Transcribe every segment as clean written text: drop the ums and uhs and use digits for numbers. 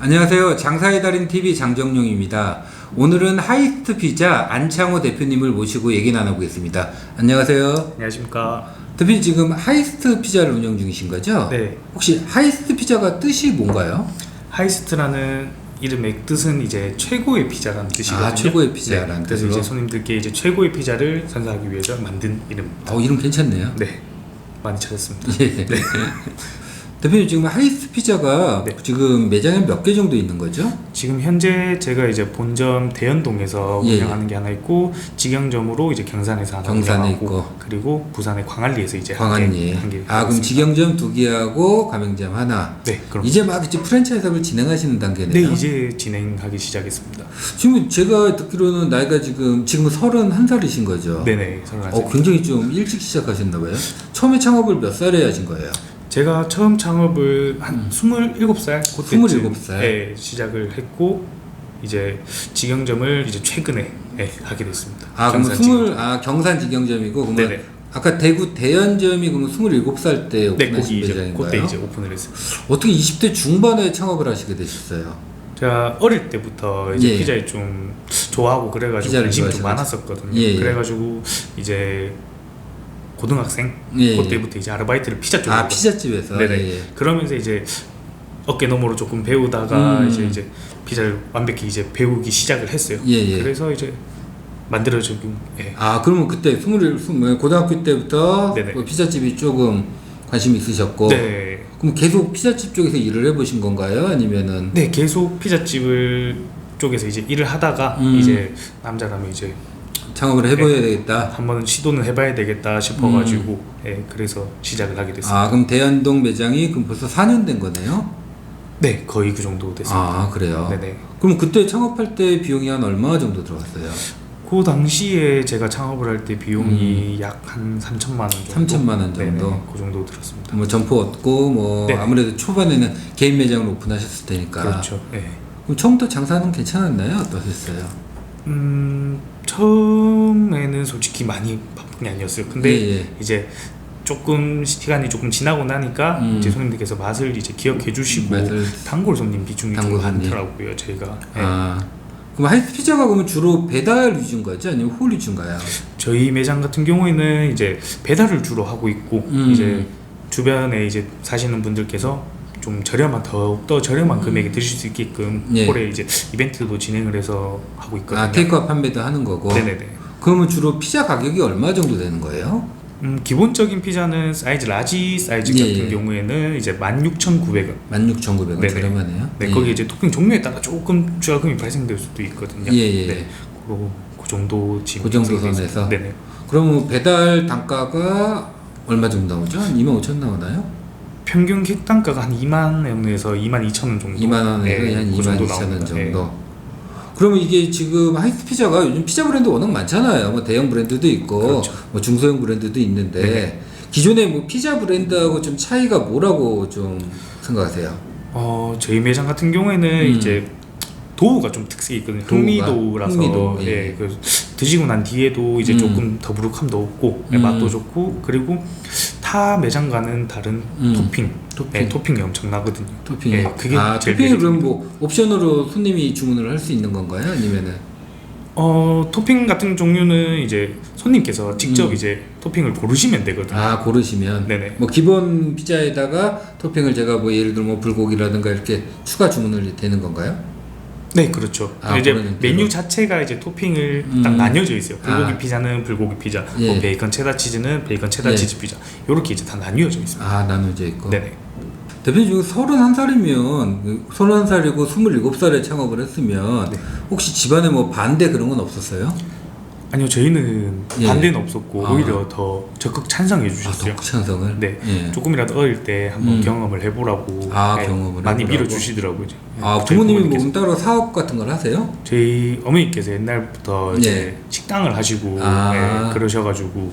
안녕하세요. 장사의 달인 TV 장정용입니다. 오늘은 하이스트 피자 안창호 대표님을 모시고 얘기 나눠보겠습니다. 안녕하세요. 안녕하십니까. 대표님 지금 하이스트 피자를 운영 중이신 거죠? 네. 혹시 하이스트 피자가 뜻이 뭔가요? 하이스트라는 이름의 뜻은 이제 최고의 피자라는 뜻이거든요. 아, 최고의 피자라는 네. 그래서 뜻으로? 이제 손님들께 이제 최고의 피자를 선사하기 위해서 만든 이름입니다. 이름 괜찮네요. 네. 많이 찾았습니다. 예. 네. 대표님 지금 하이스트 피자가 네. 지금 매장에 몇 개 정도 있는 거죠? 지금 현재 제가 이제 본점 대연동에서 예, 운영하는 게 하나 있고 직영점으로 이제 경산에서 하나 경산에 운영하고 있고. 그리고 부산의 광안리에서 이제 광안리. 한 개. 그럼 직영점 2개하고 가맹점 하나. 네, 그럼 이제 막 이제 프랜차이즈 사업을 진행하시는 단계네요. 네, 이제 진행하기 시작했습니다. 지금 제가 듣기로는 나이가 지금 31살이신 거죠? 네네, 서로 굉장히 좀 일찍 시작하셨나 봐요. 처음에 창업을 몇 살에 하신 거예요? 제가 처음 창업을 한 27살 그때쯤 27살? 예, 시작을 했고 이제 직영점을 이제 최근에 하게 됐습니다. 그럼 경산 직영점이고 그러면 네네. 아까 대구 대연점이 그러면 27살 때 네, 오픈하신 거기 이제 매장인가요? 그때 이제 오픈을 했습니다. 어떻게 20대 중반에 창업을 하시게 되셨어요? 제가 어릴 때부터 이제 예. 피자를 좀 좋아하고 그래가지고 피자를 관심이 좀 좋아하셔가지고. 많았었거든요. 예, 예. 그래가지고 이제 고등학생 예, 그때부터 이제 아르바이트를 피자 쪽으로 피자집에서? 네네. 예, 예. 그러면서 이제 어깨 너머로 조금 배우다가 음. 이제 피자를 완벽히 이제 배우기 시작을 했어요. 예, 예. 그래서 이제 만들어지고 그러면 그때 고등학교 때부터 네네. 그 피자집이 조금 관심이 있으셨고 네. 그럼 계속 피자집 쪽에서 일을 해보신 건가요? 아니면은 네, 계속 피자집을 쪽에서 이제 일을 하다가 이제 남자라면 이제 창업을 해봐야 되겠다. 한번 시도는 해봐야 되겠다 싶어가지고 그래서 시작을 하게 됐습니다. 그럼 대연동 매장이 그럼 벌써 4년 된 거네요? 네, 거의 그 정도 됐습니다. 그래요? 네네. 그럼 그때 창업할 때 비용이 한 얼마 정도 들어갔어요? 그 당시에 제가 창업을 할 때 비용이 약 한 3천만 원 정도. 3천만 원 정도? 네네, 그 정도 들었습니다. 뭐 점포 얻고 네네. 아무래도 초반에는 개인 매장을 오픈하셨을 테니까. 그렇죠. 네. 그럼 처음부터 장사는 괜찮았나요? 어떠셨어요? 처음에는 솔직히 많이 바쁜 게 아니었어요. 근데 예. 이제 조금 시간이 조금 지나고 나니까 이제 손님들께서 맛을 이제 기억해 주시고 단골 손님 비중이 좀 많더라고요. 저희가. 그럼 하이스트 피자가 그러면 주로 배달 위주인 거죠? 아니면 홀 위주인가요? 저희 매장 같은 경우에는 이제 배달을 주로 하고 있고 이제 주변에 이제 사시는 분들께서 좀 더욱더 저렴한 금액에 드실 수 있게끔 홀에 이제 이벤트도 진행을 해서 하고 있거든요. 테이크아웃 판매도 하는 거고. 네네네. 그러면 주로 피자 가격이 얼마 정도 되는 거예요? 기본적인 피자는 사이즈 라지 사이즈 같은 경우에는 이제 16,900원. 16,900원 저렴하네요. 네, 거기 이제 토핑 종류에 따라 조금 추가금이 발생될 수도 있거든요. 네, 그 정도 지금 그 정도 선에서. 네네. 그러면 배달 단가가 얼마 정도 나오죠? 한 25,000원 나오나요? 평균 객단가가 한 2만 원에서 22,000원 정도. 2만 원에서 한 그 22,000원 정도. 그러면 이게 지금 하이스트 피자가 요즘 피자 브랜드 워낙 많잖아요. 뭐 대형 브랜드도 있고, 그렇죠. 뭐 중소형 브랜드도 있는데 기존의 뭐 피자 브랜드하고 좀 차이가 뭐라고 좀 생각하세요? 저희 매장 같은 경우에는 이제 도우가 좀 특색이 있거든요. 흑미도우라서 흑미도, 그 드시고 난 뒤에도 이제 조금 더부룩함도 없고 맛도 좋고 그리고 타 매장과는 다른 토핑이 엄청나거든요. 토핑이. 그게 제일 토핑이 그럼 매력입니다. 뭐 옵션으로 손님이 주문을 할 수 있는 건가요? 아니면은 토핑 같은 종류는 이제 손님께서 직접 이제 토핑을 고르시면 되거든요. 고르시면. 네네. 뭐 기본 피자에다가 토핑을 제가 뭐 예를 들어 뭐 불고기라든가 이렇게 추가 주문을 되는 건가요? 네, 그렇죠. 이제 메뉴 자체가 이제 토핑을 딱 나뉘어져 있어요. 불고기 피자는 불고기 피자, 뭐 베이컨 체다 치즈는 베이컨 체다 치즈 피자. 이렇게 이제 다 나뉘어져 있습니다. 나눠져 있고. 네네. 대표님 지금 31살이면 31살이고 27살에 창업을 했으면 혹시 집안에 뭐 반대 그런 건 없었어요? 아니요, 저희는 반대는 없었고 오히려 더 적극 찬성해 주셨어요. 적극 찬성을? 네. 조금이라도 어릴 때 한번 경험을 해보라고 경험을 많이 해보라고. 밀어주시더라고요. 부모님이 뭐 따로 사업 같은 걸 하세요? 저희 어머니께서 옛날부터 이제 식당을 하시고 그러셔가지고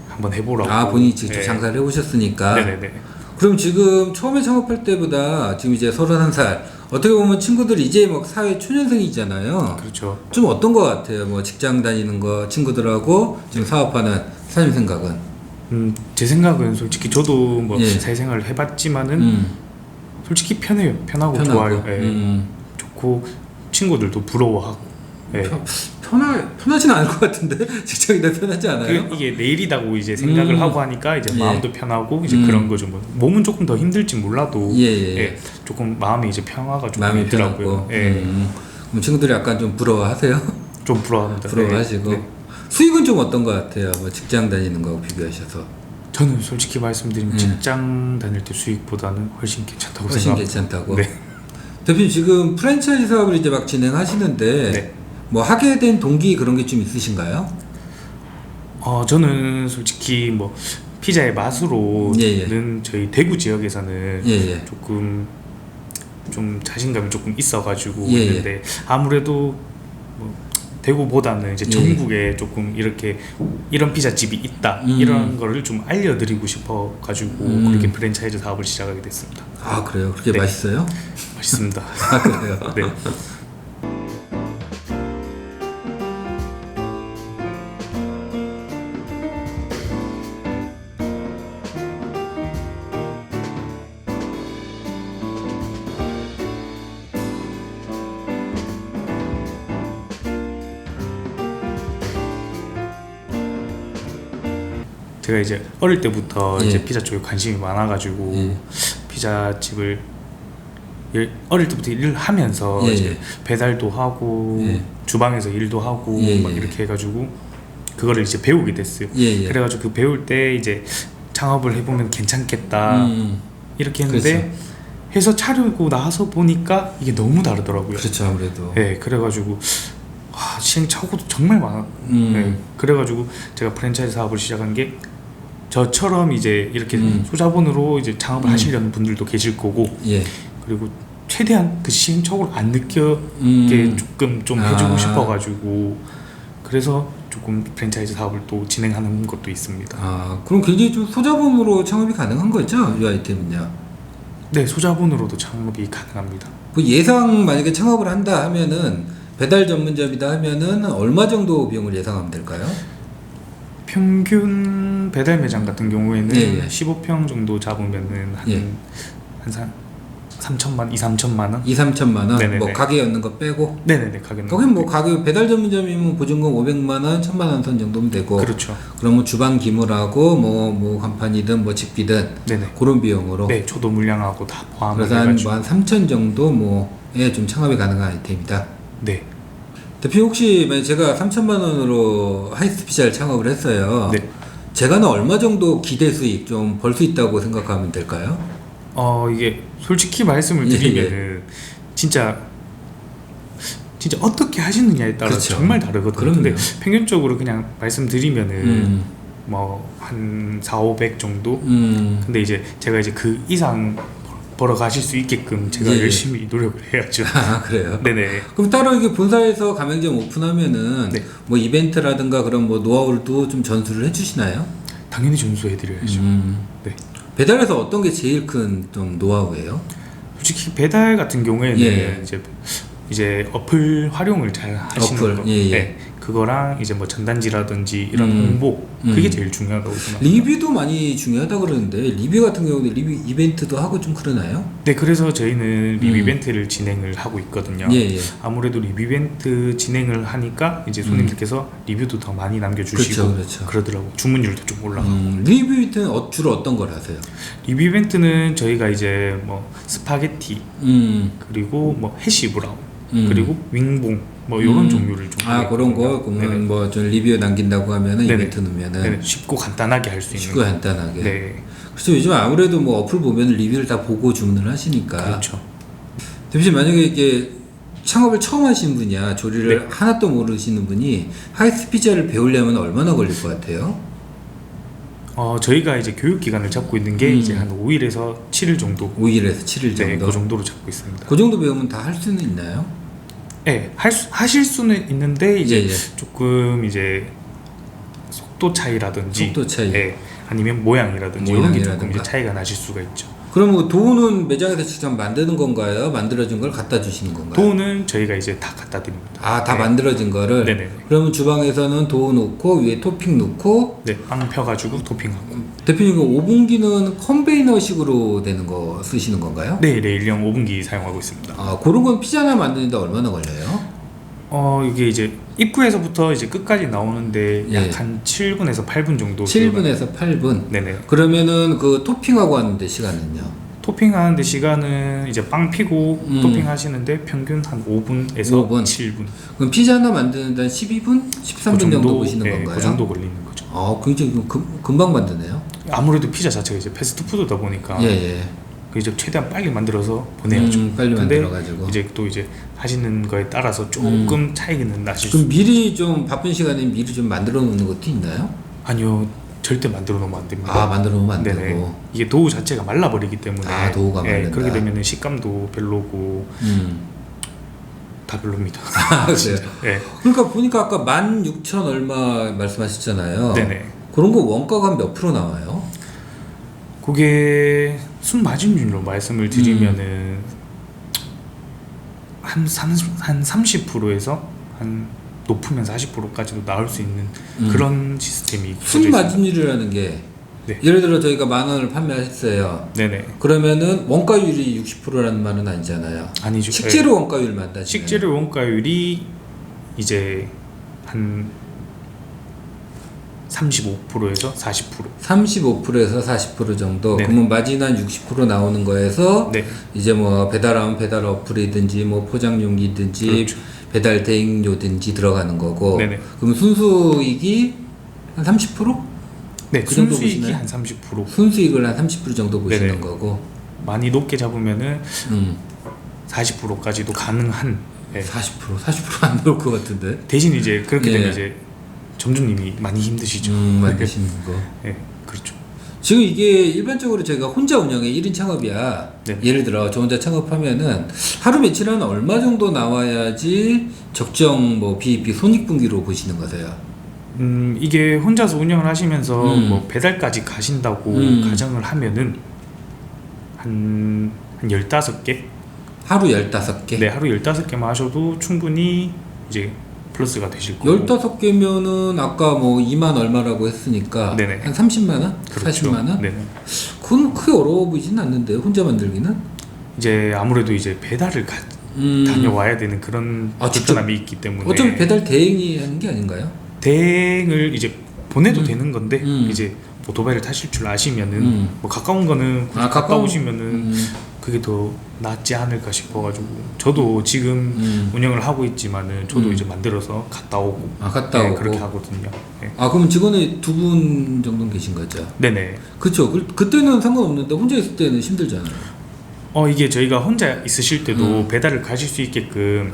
한번 해보라고. 본인이 직접 장사를 해보셨으니까. 네네네. 그럼 지금 처음에 창업할 때보다 지금 이제 31살 어떻게 보면 친구들 이제 막 사회 초년생이잖아요. 그렇죠. 좀 어떤 것 같아요? 뭐 직장 다니는 거 친구들하고 지금 사업하는 사장님 생각은? 제 생각은 솔직히 저도 뭐 사회생활을 해봤지만은 솔직히 편해요. 편하고 좋아요. 예. 좋고 친구들도 부러워하고. 예. 편하진 않을 것 같은데 직장이 더 편하지 않아요? 이게 내 일이라고 이제 생각을 하고 하니까 이제 예. 마음도 편하고 이제 그런 거죠. 뭐 몸은 조금 더 힘들지 몰라도 예. 조금 마음이 이제 평화가 조금 마음이 있더라고요. 편하고. 예. 그럼 친구들이 약간 좀 부러워하세요? 좀 부러워합니다. 부러워하시고. 네. 수익은 좀 어떤 것 같아요? 뭐 직장 다니는 거하고 비교하셔서. 저는 솔직히 말씀드리면 직장 다닐 때 수익보다는 훨씬 괜찮다고 훨씬 생각합니다. 괜찮다고. 네. 대표님 지금 프랜차이즈 사업을 이제 막 진행하시는데 네. 뭐 하게 된 동기 그런 게 좀 있으신가요? 저는 솔직히 뭐 피자의 맛으로는 저희 대구 지역에서는 예. 조금 좀 자신감이 조금 있어가지고 예. 있는데 아무래도 뭐 대구보다는 이제 전국에 조금 이렇게 이런 피자집이 있다 이런 거를 좀 알려드리고 싶어가지고 그렇게 프랜차이즈 사업을 시작하게 됐습니다. 아 그래요? 그렇게 네. 맛있어요? 맛있습니다. 아 그래요? 네. 제가 이제 어릴 때부터 예. 이제 피자 쪽에 관심이 많아가지고 예. 피자집을 어릴 때부터 일을 하면서 예. 이제 배달도 하고 예. 주방에서 일도 하고 예. 막 이렇게 해가지고 그거를 이제 배우게 됐어요. 예. 그래가지고 그 배울 때 이제 창업을 해보면 괜찮겠다 이렇게 했는데 그렇죠. 해서 차리고 나서 보니까 이게 너무 다르더라고요. 그렇죠 아무래도. 네, 그래가지고 시행착오도 정말 많았고 네, 그래가지고 제가 프랜차이즈 사업을 시작한 게 저처럼 이제 이렇게 소자본으로 이제 창업을 하시려는 분들도 계실 거고 예. 그리고 최대한 그 시행착오를 안 느끼게 조금 좀 해주고 싶어가지고 그래서 조금 프랜차이즈 사업을 또 진행하는 것도 있습니다. 아 그럼 굉장히 좀 소자본으로 창업이 가능한 거죠? 이 아이템은요? 네, 소자본으로도 창업이 가능합니다. 그 예상 만약에 창업을 한다 하면은 배달 전문점이다 하면은 얼마 정도 비용을 예상하면 될까요? 평균 배달 매장 같은 경우에는 예. 15평 정도 잡으면은 한 3천만, 2-3천만 원? 2-3천만 원? 네네네. 뭐 가게 였는 거 빼고? 네네네, 가게는. 거긴 뭐 가게 배달 전문점이면 보증금 500만 원, 1000만 원 선 정도면 되고 그렇죠. 그러면 주방 기물하고 뭐 간판이든 뭐 집비든 네네. 그런 비용으로 네, 초도 물량하고 다 포함을 그래서 해가지고. 한 3천 정도 뭐에 좀 창업이 가능한 아이템이다. 네. 대표 혹시 만약 제가 3천만 원으로 하이스트 피자를 창업을 했어요. 네. 제가는 얼마 정도 기대 수익 좀 벌 수 있다고 생각하면 될까요? 이게 솔직히 말씀을 드리면은 진짜 어떻게 하시느냐에 따라 그렇죠. 정말 다르거든요. 그럼요. 근데 평균적으로 그냥 말씀드리면은 뭐 한 4-500 정도? 근데 이제 제가 이제 그 이상 벌어 가실 수 있게끔 제가 예. 열심히 노력을 해야죠. 아 그래요? 네네. 그럼 따로 이게 본사에서 가맹점 오픈하면은 네. 뭐 이벤트라든가 그런 뭐 노하우도 좀 전수를 해주시나요? 당연히 전수해드려야죠. 네. 배달에서 어떤 게 제일 큰 좀 노하우예요? 솔직히 배달 같은 경우에는 예. 이제 어플 활용을 잘 하시는 어플, 거, 예. 네. 그거랑 이제 뭐 전단지라든지 이런 홍보 그게 제일 중요하다고 생각합니다. 리뷰도 많이 중요하다 그러는데 리뷰 같은 경우는 리뷰 이벤트도 하고 좀 그러나요? 네, 그래서 저희는 리뷰 이벤트를 진행을 하고 있거든요. 예. 아무래도 리뷰 이벤트 진행을 하니까 이제 손님들께서 리뷰도 더 많이 남겨주시고 그렇죠. 그러더라고요. 주문율도 좀 올라가고. 리뷰 이벤트는 주로 어떤 걸 하세요? 리뷰 이벤트는 저희가 이제 뭐 스파게티 그리고 뭐 해시 브라운 그리고 윙봉 뭐 이런 종류를 좀 아 그런 거 그러면 뭐 좀 리뷰 남긴다고 하면은 네네. 이벤트 넣으면은 네네. 쉽고 간단하게 할 수 있는 쉽고 간단하게. 네, 그렇죠. 요즘 아무래도 뭐 어플 보면 리뷰를 다 보고 주문을 하시니까. 그렇죠. 대표님 만약에 이게 창업을 처음 하신 분이야 조리를 네. 하나도 모르시는 분이 하이스트 피자를 배우려면 얼마나 걸릴 것 같아요? 저희가 이제 교육 기간을 잡고 있는 게 이제 한 5일에서 7일 정도. 5일에서 7일 정도. 네, 그 정도로 잡고 있습니다. 그 정도 배우면 다 할 수는 있나요? 네, 하실 수는 있는데 이제 예. 조금 이제 속도 차이라든지, 속도 차이. 네, 아니면 모양이라든지 이런 게 조금 모양이라든가. 이제 차이가 나실 수가 있죠. 그럼 도우는 매장에서 직접 만드는 건가요? 만들어진 걸 갖다 주시는 건가요? 도우는 저희가 이제 다 갖다 드립니다. 아, 다 네. 만들어진 거를? 네네네. 그러면 주방에서는 도우 넣고 위에 토핑 넣고 네, 빵 펴가지고 토핑하고. 대표님 그 오븐기는 컨베이너식으로 되는 거 쓰시는 건가요? 네, 레일형 오븐기 사용하고 있습니다. 아, 그런 건 피자 하나 만드는데 얼마나 걸려요? 이게 이제 입구에서부터 이제 끝까지 나오는데 예. 약 한 7분에서 8분 정도. 7분에서 8분? 네네. 그러면은 그 토핑하고 하는데 시간은요? 토핑하는데 시간은 이제 빵 피고 음. 토핑하시는데 평균 한 5분에서 5분. 7분. 그럼 피자 하나 만드는데 한 12분? 13분 정도 보시는 네, 건가요? 그 정도 걸리는 거죠. 아, 굉장히 금방 만드네요. 아무래도 피자 자체가 이제 패스트푸드다 보니까 예, 예. 그 이제 최대한 빨리 만들어서 보내야죠. 빨리 근데 만들어가지고. 이제 또 이제 하시는 거에 따라서 조금 차이는 나실 수. 그럼 미리 좀 바쁜 시간에 미리 좀 만들어 놓는 것도 있나요? 아니요, 절대 만들어 놓으면 안 됩니다. 아, 만들어 놓으면 안 네네. 되고. 이게 도우 자체가 말라버리기 때문에. 아, 도우가 말른다. 그렇게 되면은 식감도 별로고 다 별로입니다. 아, 그래요? 네. 그러니까 보니까 아까 16,000 얼마 말씀하셨잖아요. 네네. 그런 거 원가가 몇 프로 나와요? 그게 순마진율로 말씀을 드리면은 한 30%에서 한 높으면 40%까지도 나올 수 있는 그런 시스템이 순 있습니다. 마진율이라는 게 네. 예를 들어 저희가 10,000원을 판매했어요. 네네. 그러면은 원가율이 60%라는 말은 아니잖아요. 아니죠. 식재료 원가율만 따지면. 식재료 원가율이 이제 한 35%에서 40%. 35%에서 40% 정도. 네네. 그러면 마진 한 60% 나오는 거에서 네. 이제 뭐 배달하면 배달 어플이든지 뭐 포장용기든지 그렇죠. 배달 대행료든지 들어가는 거고. 네네. 그럼 순수익이 한 30%? 네, 그 정도 순수익이 보시나요? 한 30%. 순수익을 한 30% 정도 보시는 네네. 거고. 많이 높게 잡으면은 음. 40%까지도 가능한. 네. 40%안 나올 것 같은데. 대신 이제 그렇게 예. 되면 이제 점주님이 많이 힘드시죠. 만드시는 거. 네, 그렇죠. 지금 이게 일반적으로 저희가 혼자 운영해 1인 창업이야. 네. 예를 들어 저 혼자 창업하면은 하루 며칠 한 얼마 정도 나와야지 적정 뭐 비입비 손익분기로 보시는 거세요? 이게 혼자서 운영을 하시면서 뭐 배달까지 가신다고 가정을 하면은 한 15개? 하루 15개? 네, 하루 15개만 하셔도 충분히 이제 플러스가 되실 거고. 15개면은 아까 뭐 2만 얼마라고 했으니까 네네. 한 30만 원? 그렇죠. 40만 원? 네네. 그건 크게 어려워 보이진 않는데 혼자 만들기는? 이제 아무래도 이제 배달을 다녀와야 되는 그런 아, 직접? 불편함이 있기 때문에 어차피 배달 대행이 하는 게 아닌가요? 대행을 이제 보내도 되는 건데 음. 이제 오토바이를 타실 줄 아시면은 뭐 가까운 거는 굳이 가까우시면은 그게 더 낫지 않을까 싶어가지고 저도 지금 운영을 하고 있지만은 저도 이제 만들어서 갔다 오고 갔다 네, 오고 그렇게 하거든요. 네. 아 그럼 직원이 2분 정도는 계신 거죠? 네네. 그쵸. 그때는 상관없는데 혼자 있을 때는 힘들잖아요. 이게 저희가 혼자 있으실 때도 배달을 가실 수 있게끔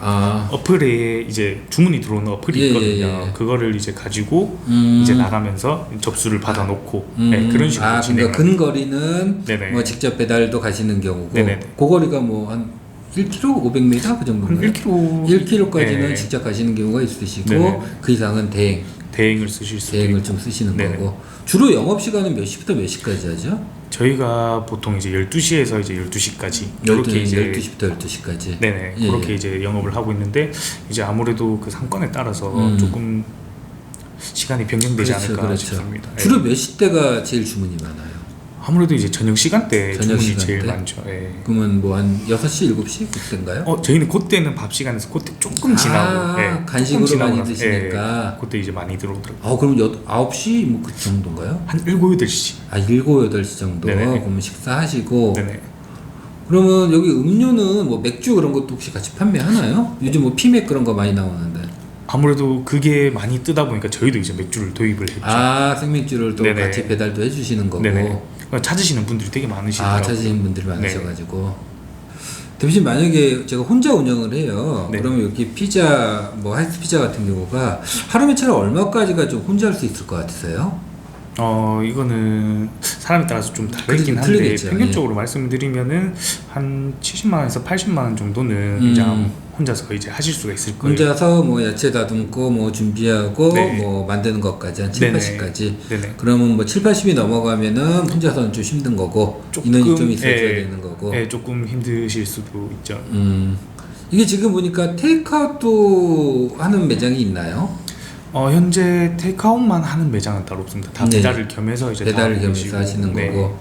어플에 이제 주문이 들어오는 어플이 예, 있거든요. 예, 예. 그거를 이제 가지고 이제 나가면서 접수를 받아놓고 네, 그런 식으로 진행. 그러니까 근거리는 네네. 뭐 직접 배달도 가시는 경우고 네네. 그 거리가 뭐 한 1km, 500m 그 정도인가요? 한 1km 1km까지는 네. 직접 가시는 경우가 있으시고 네네. 그 이상은 대행을 쓰실 수도 대행을 있고. 좀 쓰시는 네네. 거고 주로 영업 시간은 몇 시부터 몇 시까지 하죠? 저희가 보통 이제 12시에서 이제 12시까지 이렇게 이제 12시부터 12시까지. 네네 예, 그렇게 예. 이제 영업을 하고 있는데 이제 아무래도 그 상권에 따라서 조금 시간이 변경되지 않을까 싶습니다. 주로 예. 몇 시대가 제일 주문이 많아요? 아무래도 이제 저녁 시간대 저녁 주문이 시간대? 제일 많죠. 예. 그러면 뭐 한 6시, 7시 그때인가요? 저희는 그때는 밥 시간에서 그때 조금 지나고 예, 간식으로 조금 많이 지나고 나서, 드시니까. 예, 그때 이제 많이 들어오더라고요. 그럼 9시 뭐 그 정도인가요? 한 7, 8시. 7, 8시 정도. 네네. 그러면 식사하시고. 네네. 그러면 여기 음료는 뭐 맥주 그런 것도 혹시 같이 판매하나요? 요즘 뭐 피맥 그런 거 많이 나오는데. 아무래도 그게 많이 뜨다 보니까 저희도 이제 맥주를 도입을 했죠. 생맥주를 또 네네. 같이 배달도 해주시는 거고. 네네. 찾으시는 분들이 되게 많으시더라고요. 찾으시는 분들이 많으셔가지고. 대표님 만약에 제가 혼자 운영을 해요. 네. 그러면 이렇게 피자, 뭐 하이스 피자 같은 경우가 하루 매출 얼마까지가 좀 혼자 할 수 있을 것 같으세요? 이거는 사람에 따라서 좀 다르긴 한데 틀리겠죠. 평균적으로 말씀드리면은 한 70만 원에서 80만 원 정도는 이제 혼자서 이제 하실 수가 있을 거예요. 혼자서 뭐 야채 다듬고 뭐 준비하고 네. 뭐 만드는 것까지 한 7, 네네. 80까지. 네네. 그러면 뭐 7, 80이 넘어가면은 혼자서는 좀 힘든 거고 인원이 좀 있어줘야 되는 거고. 네, 조금 힘드실 수도 있죠. 이게 지금 보니까 테이크아웃도 하는 매장이 있나요? 현재 테이크아웃만 하는 매장은 따로 없습니다. 다 네. 배달을 겸해서 이제 배달을 다 겸해서 보시고. 하시는 네. 거고.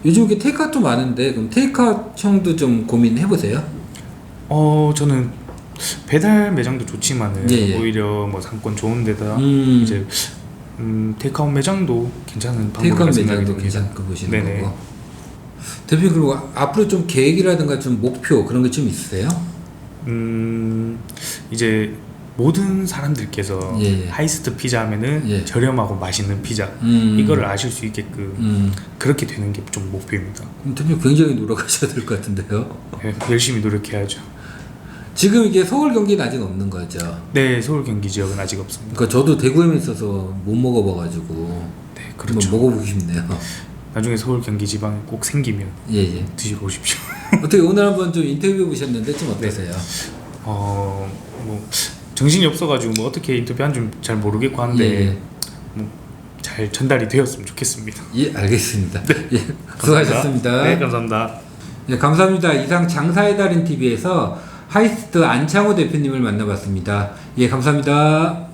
요즘 이게 테이크아웃도 많은데 그럼 테이크아웃형도 좀 고민해 보세요. 저는 배달 매장도 좋지만은 예. 오히려 뭐 상권 좋은 데다 이제 테이크아웃 매장도 괜찮은 방법이라고 테이크아웃 생각이 매장도 듭니다. 괜찮고 보시는 네네. 거고. 대표님 그리고 앞으로 좀 계획이라든가 좀 목표 그런 게 좀 있으세요? 이제 모든 사람들께서 예. 하이스트 피자 하면은 예. 저렴하고 맛있는 피자 이거를 아실 수 있게끔 그렇게 되는 게 좀 목표입니다. 그럼 대표님 굉장히 노력하셔야 될 것 같은데요. 네, 열심히 노력해야죠. 지금 이게 서울 경기는 아직 없는 거죠. 네, 서울 경기 지역은 아직 없습니다. 그러니까 저도 대구에 있어서 못 먹어봐가지고 네, 그렇죠. 한번 먹어보고 싶네요. 나중에 서울 경기 지방에 꼭 생기면 예. 드시러 오십시오. 어떻게 오늘 한번 좀 인터뷰해 보셨는데 좀 어떠세요? 뭐 정신이 없어가지고 뭐 어떻게 인터뷰한 줄 잘 모르겠고 한데 뭐 잘 전달이 되었으면 좋겠습니다. 예, 알겠습니다. 예, 수고하셨습니다. 네, 감사합니다. 예, 감사합니다. 이상 장사의 달인 TV에서 하이스트 안창호 대표님을 만나봤습니다. 예, 감사합니다.